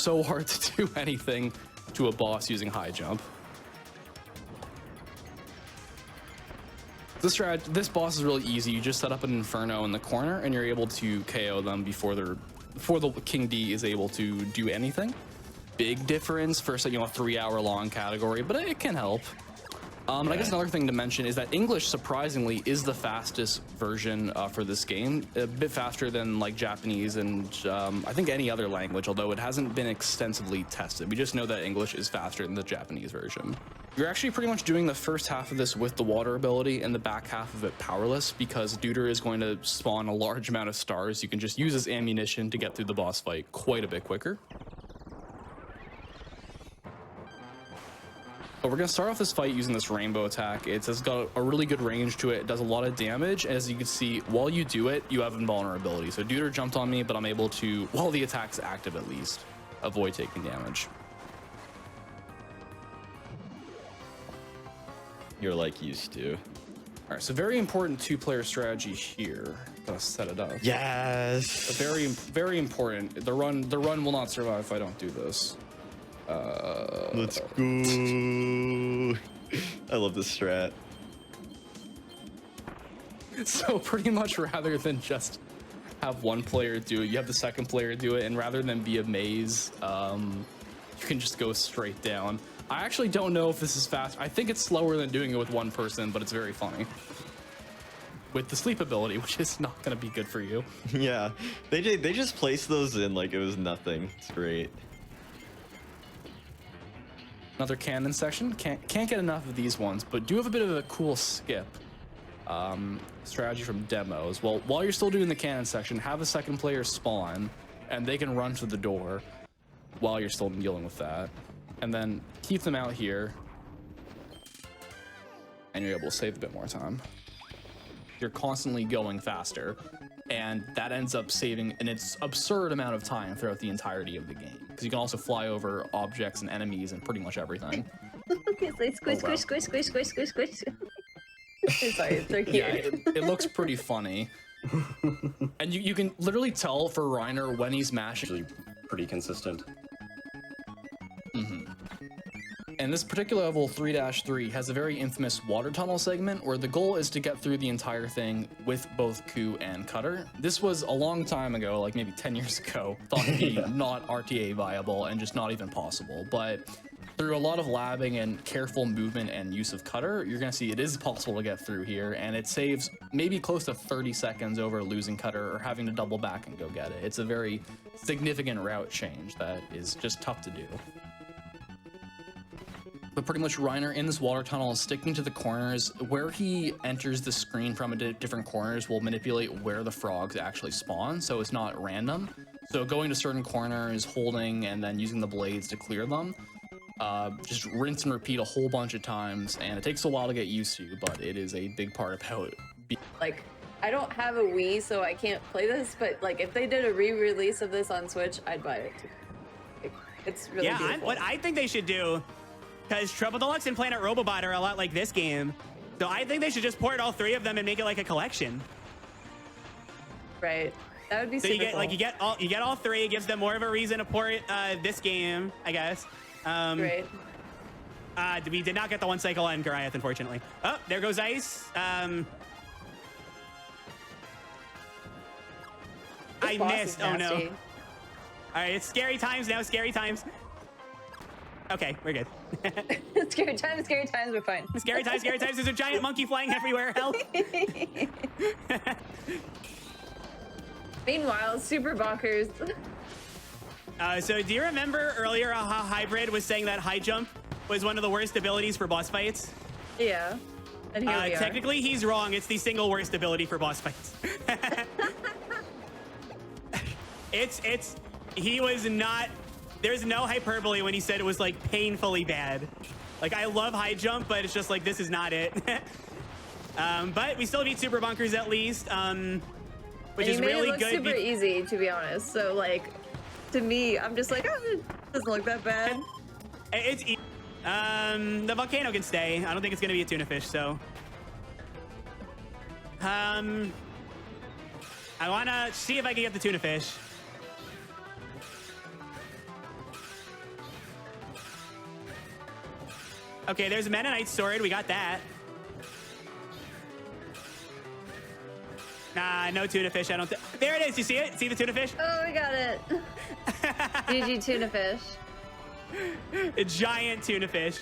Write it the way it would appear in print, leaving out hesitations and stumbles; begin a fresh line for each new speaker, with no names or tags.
so hard to do anything to a boss using high jump. This boss is really easy. You just set up an Inferno in the corner and you're able to KO them before the King D is able to do anything. Big difference for, you know, a 3-hour-long category, but it can help. And I guess another thing to mention is that English, surprisingly, is the fastest version for this game. A bit faster than like Japanese and I think any other language, although it hasn't been extensively tested. We just know that English is faster than the Japanese version. You're actually pretty much doing the first half of this with the water ability and the back half of it powerless, because Deuter is going to spawn a large amount of stars. You can just use as ammunition to get through the boss fight quite a bit quicker. But we're going to start off this fight using this rainbow attack. It's got a really good range to it. It does a lot of damage. As you can see, while you do it, you have invulnerability. So Deuter jumped on me, but I'm able to, while the attack's active at least, avoid taking damage.
You're like used to.
All right, so very important 2-player strategy here. Gotta set it up.
Yes.
Very, very important. The run will not survive if I don't do this.
Let's go. I love this strat.
So pretty much, rather than just have one player do it, you have the second player do it, and rather than be a maze, you can just go straight down. I actually don't know if this is fast. I think it's slower than doing it with one person, but it's very funny. With the sleep ability, which is not going to be good for you.
Yeah, they just placed those in like it was nothing. It's great.
Another cannon section. Can't get enough of these ones, but do have a bit of a cool skip strategy from demos. Well, while you're still doing the cannon section, have a second player spawn, and they can run to the door while you're still dealing with that. And then keep them out here, and you're able to save a bit more time. You're constantly going faster, and that ends up saving an absurd amount of time throughout the entirety of the game, because you can also fly over objects and enemies and pretty much everything.
It's like squish, squish, squish, squish, squish, squish, squish. Sorry, it's so cute.
Yeah, it looks pretty funny. And you can literally tell for Reiner when he's mashing.
Actually pretty consistent.
And this particular level 3-3 has a very infamous water tunnel segment where the goal is to get through the entire thing with both Ku and Cutter. This was a long time ago, like maybe 10 years ago, thought to be not RTA viable and just not even possible. But through a lot of labbing and careful movement and use of Cutter, you're gonna see it is possible to get through here, and it saves maybe close to 30 seconds over losing Cutter or having to double back and go get it. It's a very significant route change that is just tough to do. But pretty much Reiner in this water tunnel is sticking to the corners. Where he enters the screen from different corners will manipulate where the frogs actually spawn, so it's not random. So going to certain corners, holding, and then using the blades to clear them. Just rinse and repeat a whole bunch of times, and it takes a while to get used to, but it is a big part of how it
Like, I don't have a Wii, so I can't play this, but like if they did a re-release of this on Switch, I'd buy it too. It's really beautiful.
What I think they should do, because Trouble Deluxe and Planet Robobot are a lot like this game, so I think they should just port all 3 of them and make it like a collection.
Right. That would be
so
super
you get
cool.
like you get all 3. It gives them more of a reason to port this game, I guess.
Right.
We did not get the 1 cycle on Goliath, unfortunately. Oh, there goes Ice. I missed. Oh no. All right, it's scary times now. Scary times. Okay, we're good.
Scary times, we're fine.
Scary times. There's a giant monkey flying everywhere. Help.
Meanwhile, super bonkers.
So do you remember earlier how Hybrid was saying that high jump was one of the worst abilities for boss fights?
Yeah. And here we are.
Technically, he's wrong. It's the single worst ability for boss fights. He was not, there's no hyperbole when he said it was like painfully bad. Like, I love high jump, but it's just like, this is not it. But we still beat Super Bunkers at least, which is really good.
It look super easy, to be honest. So like, to me, I'm just like, oh, it doesn't look that bad.
It's easy. The volcano can stay. I don't think it's gonna be a Tunafish, so. I wanna see if I can get the Tunafish. Okay, there's a Meta Knight sword. We got that. Nah, no tuna fish. I don't think. There it is. You see it? See the tuna fish?
Oh, we got it. GG Tunafish.
A giant tuna fish.